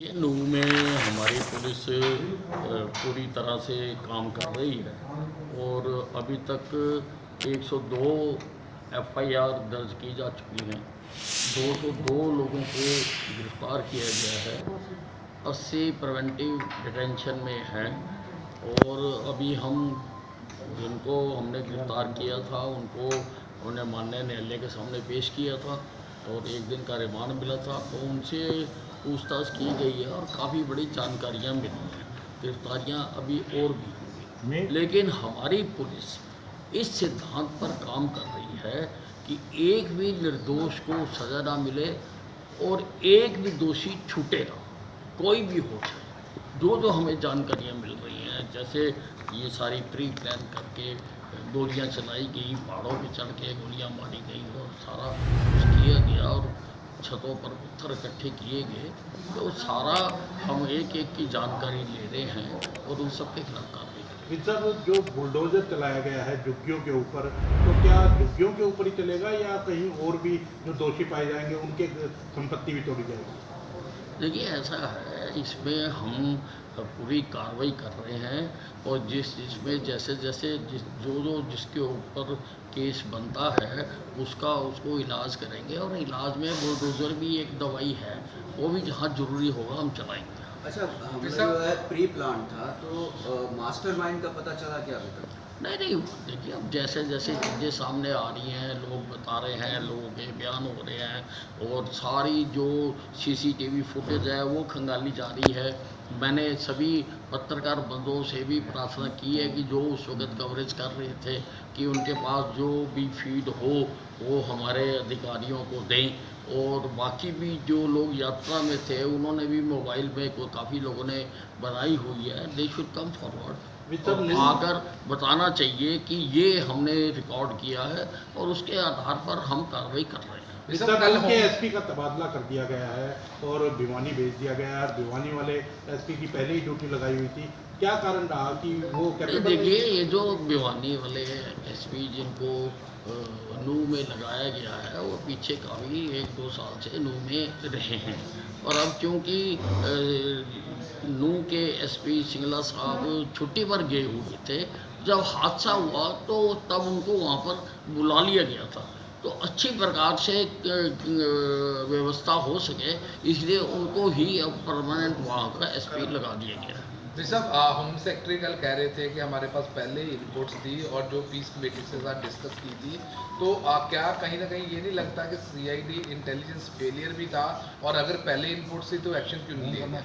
ये नू में हमारी पुलिस पूरी तरह से काम कर रही है और अभी तक 102 एफआईआर दर्ज की जा चुकी हैं। 202 लोगों को गिरफ्तार किया गया है। 80 प्रिवेंटिव डिटेंशन में हैं और अभी हम जिनको हमने गिरफ्तार किया था उनको उन्हें माननीय न्यायालय के सामने पेश किया था और 1 दिन का रिमांड मिला था। तो उनसे पूछताछ की गई है और काफ़ी बड़ी जानकारियाँ मिली हैं। गिरफ्तारियाँ अभी और भी होंगी, लेकिन हमारी पुलिस इस सिद्धांत पर काम कर रही है कि एक भी निर्दोष को सज़ा ना मिले और एक भी दोषी छूटे ना, कोई भी हो जाए। जो हमें जानकारियाँ मिल रही हैं, जैसे ये सारी प्री प्लान करके गोलियाँ चलाई गई, पहाड़ों पे चढ़ के गोलियाँ मारी गई और सारा कुछ किया गया और छतों पर पत्थर इकट्ठे किए गए। तो सारा हम एक एक की जानकारी ले रहे हैं और उन सब के खिलाफ कार्रवाई कर रहे हैं। सर, जो बुलडोजर चलाया गया है झुग्गियों के ऊपर, तो क्या झुग्गियों के ऊपर ही चलेगा या कहीं और भी जो दोषी पाए जाएंगे उनके संपत्ति भी तोड़ी जाएगी? देखिए, ऐसा है, इसमें हम पूरी कार्रवाई कर रहे हैं और जिसमें जैसे जिसके ऊपर केस बनता है उसको इलाज करेंगे और इलाज में बुलडोज़र भी एक दवाई है, वो भी जहाँ ज़रूरी होगा हम चलाएंगे। अच्छा, जो है प्री प्लान था, तो मास्टरमाइंड का पता चला क्या अभी तक? नहीं, देखिए, अब जैसे जैसे चीज़ें सामने आ रही हैं, लोग बता रहे हैं, लोगों के बयान हो रहे हैं और सारी जो सीसीटीवी फुटेज है वो खंगाली जा रही है। मैंने सभी पत्रकार बंधुओं से भी प्रार्थना की है कि जो उस वक्त कवरेज कर रहे थे कि उनके पास जो भी फीड हो वो हमारे अधिकारियों को दें और बाकी भी जो लोग यात्रा में थे उन्होंने भी मोबाइल में काफ़ी लोगों ने बनाई हुई है, दे शुड कम फॉरवर्ड और आकर बताना चाहिए कि ये हमने रिकॉर्ड किया है और उसके आधार पर हम कार्रवाई कर रहे हैं। कल के एसपी का तबादला कर दिया गया है और भिवानी भेज दिया गया है। भिवानी वाले एसपी की पहले ही ड्यूटी लगाई हुई थी, क्या कारण रहा कि वो कैपेबल? देखिए, ये जो भिवानी वाले एसपी जिनको नू में लगाया गया है वो पीछे काफ़ी 1-2 साल से नू में रहे हैं और अब क्योंकि नू के एसपी सिंगला साहब छुट्टी पर गए हुए थे, जब हादसा हुआ तो तब उनको वहाँ पर बुला लिया गया था। तो अच्छी प्रकार से व्यवस्था हो सके इसलिए उनको ही अब परमानेंट वहाँ का एसपी लगा दिया गया है। जी साहब, होम सेक्रेटरी कल कह रहे थे कि हमारे पास पहले ही रिपोर्ट्स थी और जो पीस कमेटी के साथ डिस्कस की थी, तो क्या कहीं ना कहीं ये नहीं लगता कि सीआईडी इंटेलिजेंस फेलियर भी था और अगर पहले इनपुट थी तो एक्शन क्यों नहीं लिया?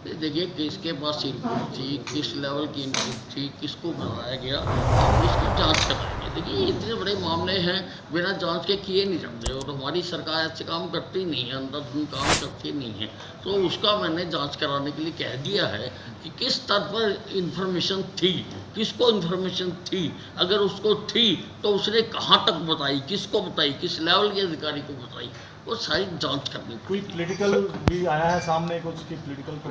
देखिए, किसके पास इनपुट थी, किस लेवल की इनपुट थी, किसको बनाया गया, अब इसकी जांच कराएंगे। देखिए, इतने बड़े मामले हैं, बिना जांच के किए नहीं जाते और हमारी सरकार ऐसे काम करती नहीं है, अंधाधुंध काम करती नहीं है। तो उसका मैंने जांच कराने के लिए कह दिया है कि किस स्तर पर इन्फॉर्मेशन थी, किसको इन्फॉर्मेशन थी, अगर उसको थी तो उसने कहाँ तक बताई, किसको बताई, किस लेवल के अधिकारी को बताई, वो सारी जांच करनी। कोई पॉलिटिकल भी आया है सामने कुछ कि पॉलिटिकल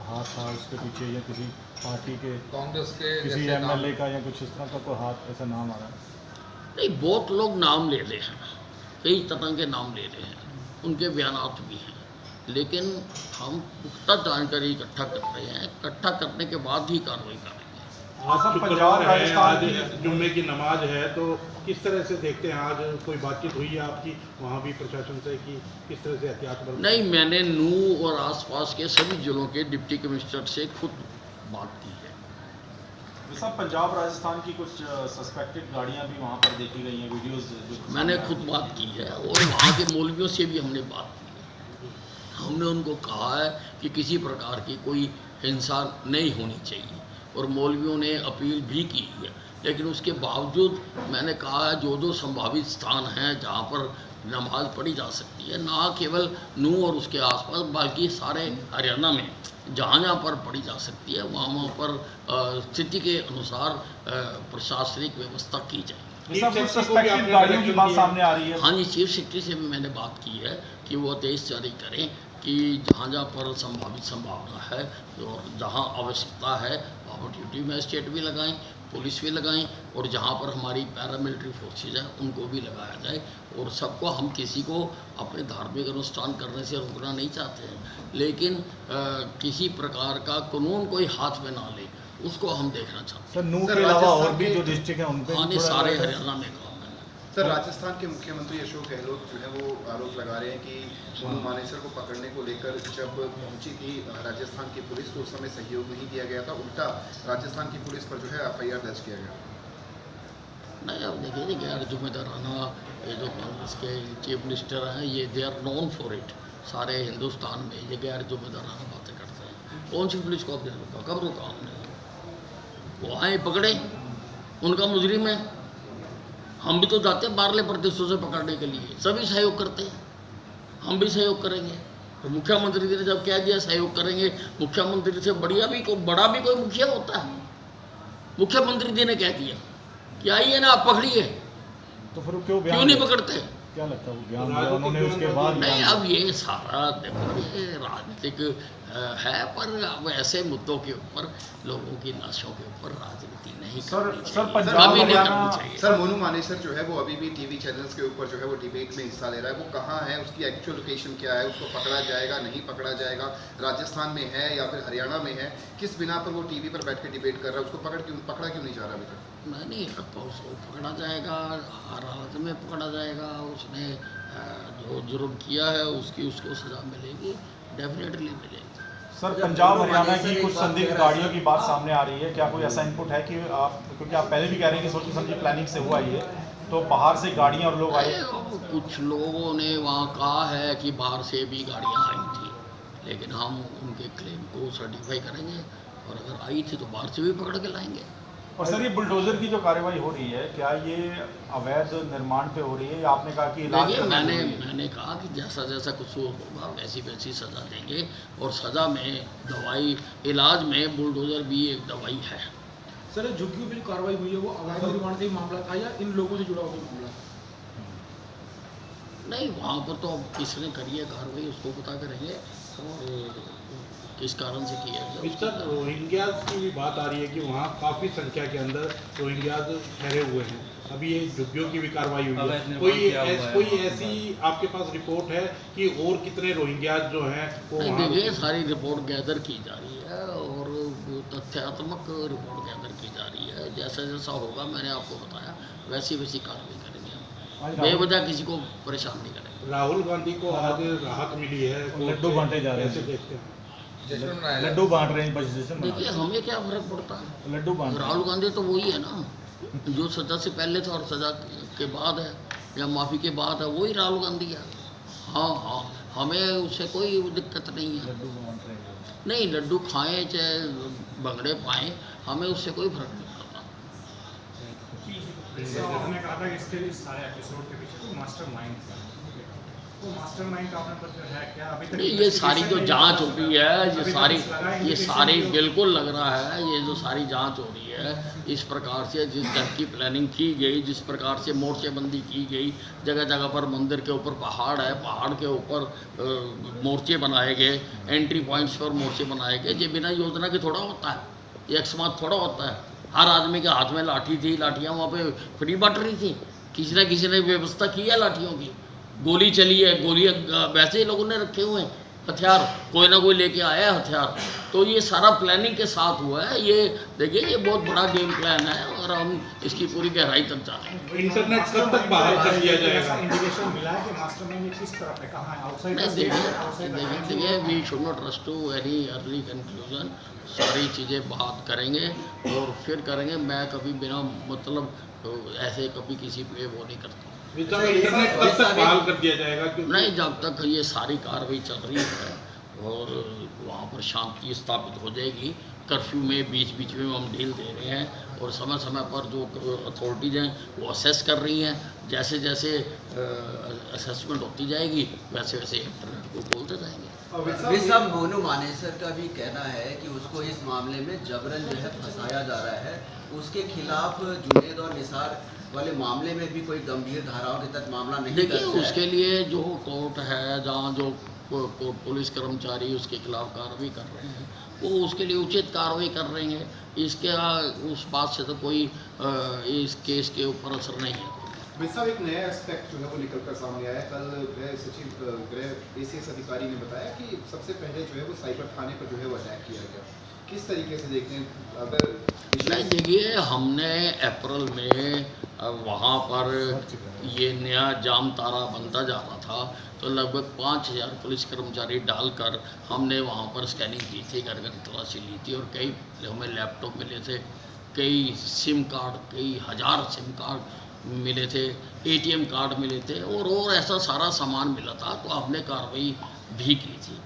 हाथ था उसके पीछे या किसी पार्टी के, कांग्रेस के किसी एमएलए का या कुछ इस तरह का कोई हाथ ऐसा नाम आ रहा है? नहीं, बहुत लोग नाम ले रहे हैं, कई तरह के नाम ले रहे हैं, उनके बयानात भी हैं, लेकिन हम पुख्ता जानकारी इकट्ठा कर रहे हैं। इकट्ठा करने के बाद ही कार्रवाई करेंगे। आज शुक्रवार है, आज जुम्मे की नमाज है, तो किस तरह से देखते हैं? आज कोई बातचीत हुई है आपकी वहाँ भी प्रशासन से कि किस तरह से एहतियात बरतें? नहीं, मैंने नू और आसपास के सभी जिलों के डिप्टी कमिश्नर से खुद बात की है। सब पंजाब राजस्थान की कुछ सस्पेक्टेड गाड़ियाँ भी वहाँ पर देखी गई हैं, वीडियोस मैंने खुद बात की है और वहाँ के मौलवियों से भी हमने बात की है। हमने उनको कहा है कि किसी प्रकार की कोई हिंसा नहीं होनी चाहिए और मौलवियों ने अपील भी की है, लेकिन उसके बावजूद मैंने कहा है जो संभावित स्थान हैं जहाँ पर नमाज पढ़ी जा सकती है, ना केवल नू और उसके आसपास बल्कि सारे हरियाणा में जहाँ पर पढ़ी जा सकती है वहाँ पर स्थिति के अनुसार प्रशासनिक व्यवस्था की जाए। गाड़ियों की बात सामने आ रही है। हाँ जी, चीफ सेक्रेटरी से भी मैंने बात की है कि वो आदेश जारी करें कि जहाँ पर संभावित संभावना है और जहाँ आवश्यकता है वहाँ ड्यूटी मजिस्ट्रेट भी लगाएं पुलिस भी लगाएं और जहाँ पर हमारी पैरामिलिट्री फोर्सेज है उनको भी लगाया जाए। और सबको, हम किसी को अपने धार्मिक अनुष्ठान करने से रोकना नहीं चाहते हैं, लेकिन किसी प्रकार का कानून कोई हाथ में ना ले, उसको हम देखना चाहते हैं। सर नूह सर, के अलावा और राजस्थान भी के- जो डिस्ट्रिक्ट हैं उन पे हाँ, भी नहीं, थोड़ा सारे अलर्ट है। हरियाणा में काम है। सर, राजस्थान के मुख्यमंत्री अशोक गहलोत जो है वो आरोप लगा रहे हैं कि मोनू मानेसर को पकड़ने को लेकर जब पहुंची थी राजस्थान की पुलिस तो उस समय सहयोग नहीं दिया गया था, उल्टा राजस्थान की पुलिस पर जो है FIR दर्ज किया गया। नहीं, अब देखिए जी, गैर जिम्मेदाराना ये जो कांग्रेस के चीफ मिनिस्टर हैं, ये they are known for it. सारे हिंदुस्तान में ये गैर जिम्मेदाराना बातें करते हैं। कौन सी पुलिस को आपने रोका? कब रोका हमने? वो आए पकड़े, उनका मुजरिम है। हम भी तो जाते हैं बाहरले प्रदेशों से पकड़ने के लिए, सभी सहयोग करते हैं, हम भी सहयोग करेंगे। तो मुख्यमंत्री जी ने जब कह दिया सहयोग करेंगे, मुख्यमंत्री से बड़ा भी कोई मुखिया होता है? मुख्यमंत्री जी ने कह दिया कि आइए ना, आप पकड़िए, तो फिर क्यों क्यों नहीं पकड़ते? क्या लगता है वो बयान दिया उन्होंने उसके बाद? नहीं, अब ये सारा देखो, ये राजनीतिक है, पर अब ऐसे मुद्दों के ऊपर, लोगों की लाशों के ऊपर राजनीति नहीं करनी सर चाहिए, पंजाब कभी नहीं हरियाणा करनी चाहिए। सर, मोनू मानेसर जो है वो अभी भी टीवी चैनल्स के ऊपर जो है वो डिबेट में हिस्सा ले रहा है, वो कहाँ है, उसकी एक्चुअल लोकेशन क्या है, उसको पकड़ा जाएगा नहीं पकड़ा जाएगा, राजस्थान में है या फिर हरियाणा में है, किस बिना पर वो टीवी पर बैठ के डिबेट कर रहा है, उसको पकड़ा क्यों नहीं जा रहा अभी तक? मैं नहीं लगता उसको पकड़ा जाएगा, हर हालत में पकड़ा जाएगा। उसने जो जुर्म किया है उसको सज़ा मिलेगी, डेफिनेटली मिलेगी। सर पंजाब हरियाणा की कुछ संदिग्ध गाड़ियों की बात सामने आ रही है, क्या कोई ऐसा इनपुट है कि आप, क्योंकि आप पहले भी कह रहे हैं कि सोची समझी प्लानिंग से हुआ ये, तो बाहर से गाड़ियां और लोग आए? कुछ लोगों ने वहाँ कहा है कि बाहर से भी गाड़ियाँ आई थी, लेकिन हम उनके क्लेम को सर्टिफाई करेंगे, और अगर आई थी तो बाहर से भी पकड़ के लाएंगे। और सर ये बुलडोजर की जो कार्रवाई हो रही है, क्या ये अवैध निर्माण पे हो रही है, या आपने कहा कि इलाज देखिए, करना जरूरी है? मैंने कहा कि जैसा जैसा कुछ होगा वैसी वैसी सज़ा देंगे, और सज़ा में दवाई, इलाज में बुलडोजर भी एक दवाई है। सर, झुग्गियों पर जो कार्रवाई हुई है वो अवैध निर्माण का ही मामला था या इन लोगों से जुड़ा हुआ मामला? नहीं, वहाँ पर तो अब किसने करी है कार्रवाई उसको पता करेंगे, और किस कारण से किया है। मिस्टर, रोहिंग्याज की भी बात आ रही है कि वहाँ काफ़ी संख्या के अंदर रोहिंग्याज ठहरे हुए हैं। अभी ये झुग्गियों की भी कार्रवाई हुई है, कोई ऐसी आपके पास रिपोर्ट है कि और कितने रोहिंग्याज जो हैं वो नहीं, वहाँ? देखिए, सारी रिपोर्ट गैदर की जा रही है और तथ्यात्मक रिपोर्ट गैदर की जा रही है। जैसा जैसा होगा, मैंने आपको बताया, वैसी वैसी कार्रवाई करेंगे। बेवजह किसी को परेशान नहीं करेंगे। राहुल गांधी को आज राहत मिली है, लड्डू बांटे जा रहे हैं। कैसे देखते हैं? जश्न मनाया लड्डू बांट रहे हैं, बस जैसे देखिए, हमें क्या फर्क पड़ता है? लड्डू बांट रहे हैं। राहुल गांधी तो वही है ना, जो सज़ा से पहले था और सज़ा के बाद है या माफ़ी के बाद है, वही राहुल गांधी है। हाँ, हमें उससे कोई दिक्कत नहीं है। लड्डू बांट रहे हैं। नहीं, लड्डू खाएं चाहे भंगड़े पाएं, हमें उससे कोई फर्क नहीं पड़ता। आपने कहा था कि इसके सारे एपिसोड के पीछे कोई मास्टरमाइंड था, वो मास्टरमाइंड आपने पर जो है क्या अभी तक? नहीं, ये सारी जो जांच हो रही है, ये सारी बिल्कुल लग रहा है, ये जो सारी जांच हो रही है, इस प्रकार से जिस तरह की प्लानिंग की गई, जिस प्रकार से मोर्चेबंदी की गई, जगह जगह पर मंदिर के ऊपर पहाड़ है, पहाड़ के ऊपर मोर्चे बनाए गए, एंट्री पॉइंट्स पर मोर्चे बनाए गए, ये बिना योजना के थोड़ा होता है, ये अकस्मात थोड़ा होता है। हर आदमी के हाथ में लाठी थी, लाठियाँ वहाँ पे फ्री बट रही थी, किसी न किसी ने व्यवस्था की है लाठियों की, गोली चली है, गोलियाँ वैसे ही लोगों ने रखे हुए हैं, हथियार कोई ना कोई लेके आया है हथियार। तो ये सारा प्लानिंग के साथ हुआ है। ये देखिए, ये बहुत बड़ा गेम प्लान है और हम इसकी पूरी गहराई तक जाएंगे। इंटरनेट कब तक बाहर कर दिया जाएगा? इंडिकेशन मिला है कि मास्टरमाइंड किस तरफ है, कहाँ है, आउटसाइड नहीं, द स्टेट है, आउटसाइड द देखिए, we should not rush to any early conclusion. सारी चीज़ें बात करेंगे और फिर करेंगे। मैं कभी बिना मतलब ऐसे कभी किसी पे वो नहीं करता। इंटरनेट कब तक बहाल कर दिया जाएगा? क्योंकि नहीं, जब तक ये सारी कार्रवाई चल रही है और वहाँ पर शांति स्थापित हो जाएगी। कर्फ्यू में बीच बीच में हम ढील दे रहे हैं और समय समय पर जो अथॉरिटीज़ हैं वो असेस कर रही हैं। जैसे जैसे असेसमेंट होती जाएगी वैसे वैसे इंटरनेट को खोलते जाएंगे। विशम मोनू मानेसर का भी कहना है कि उसको इस मामले में जबरन जो है फंसाया जा रहा है। उसके खिलाफ जुनेद और निसार वाले मामले में भी कोई गंभीर धाराओं के तहत मामला नहीं दर्ज देखिए, है। उसके लिए जो कोर्ट है, जहाँ जो पुलिस कर्मचारी उसके खिलाफ कार्रवाई कर रहे हैं, वो उसके लिए उचित कार्रवाई कर रहे हैं। इसके उस बात से तो कोई इस केस के ऊपर असर नहीं है। भाई साहब, एक नया एस्पेक्ट जो है वो निकल कर सामने आया। कल गृह सचिव गृह ACS अधिकारी ने बताया कि सबसे पहले जो है वो साइबर थाने पर जो है वो अटैक किया गया। किस तरीके से देखते हैं? अगर नहीं, देखिए, हमने अप्रैल में वहाँ पर ये नया जाम तारा बनता जा रहा था, तो लगभग 5000 पुलिस कर्मचारी डालकर हमने वहाँ पर स्कैनिंग की थी, घर घर तलाशी ली थी, और कई हमें लैपटॉप मिले थे, कई सिम कार्ड, कई हज़ार सिम कार्ड मिले थे, ATM कार्ड मिले थे, और ऐसा सारा सामान मिला था, तो हमने कार्रवाई भी की थी।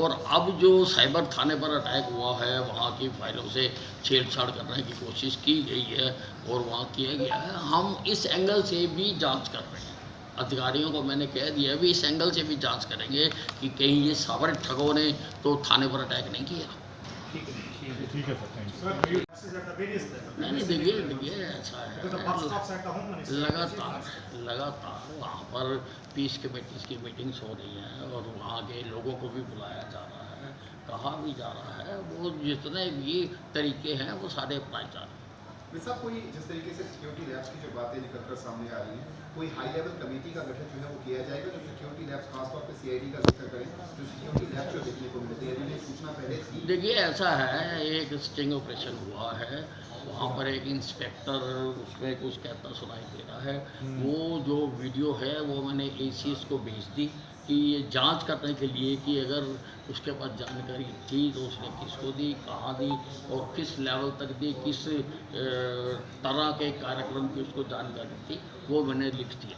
और अब जो साइबर थाने पर अटैक हुआ है, वहाँ की फाइलों से छेड़छाड़ करने की कोशिश की गई है और वहाँ किया गया है। हम इस एंगल से भी जांच कर रहे हैं, अधिकारियों को मैंने कह दिया भी इस एंगल से भी जांच करेंगे कि कहीं ये साइबर ठगों ने तो थाने पर अटैक नहीं किया। ठीक है सर, थैंक यू। नहीं, देखिए ऐसा है, लगातार वहाँ पर पीस कमेटीज़ की मीटिंग्स हो रही हैं और वहाँ के लोगों को भी बुलाया जा रहा है, कहा भी जा रहा है, वो जितने भी तरीके हैं वो सारे अपनाए जा रहे हैं। साहब, कोई जिस तरीके से सिक्योरिटी लैब्स की जो बातें निकल कर सामने आ रही हैं, कोई हाई लेवल कमेटी का गठन जो है वो किया जाएगा जो सिक्योरिटी लैब्स, खासतौर पे CID का जिक्र करें, जो सिक्योरिटी लैब्स जो देखने को मिलती है, अभी सूचना पहले थी। देखिए, ऐसा है, एक स्टिंग ऑपरेशन हुआ है, वहाँ पर एक इंस्पेक्टर उसमें कुछ कहता सुनाई दे रहा है, वो जो वीडियो है वो मैंने ACS को भेज दी कि ये जांच करने के लिए कि अगर उसके पास जानकारी थी तो उसने किसको दी, कहाँ दी और किस लेवल तक दी, किस तरह के कार्यक्रम की उसको जानकारी थी, वो मैंने लिख दिया।